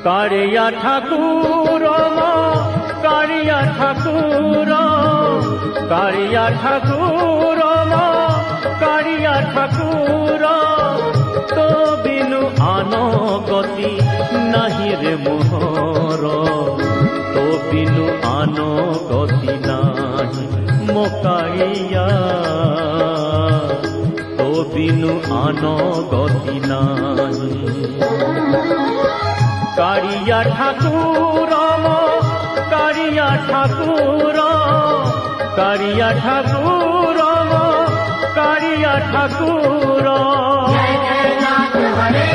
कारिया ठाकुर कारिया ठाकुर कारिया ठाकुर कारिया ठाकुर तो बिनु आनो गति नाही रे मोहर तो बिनु आनो गति नाही मो कारिया तो बिनु आनो गति नाही कारिया ठाकुर कारिया ठाकुर कारिया ठाकुर कारिया ठाकुर जय जय नाथ हरे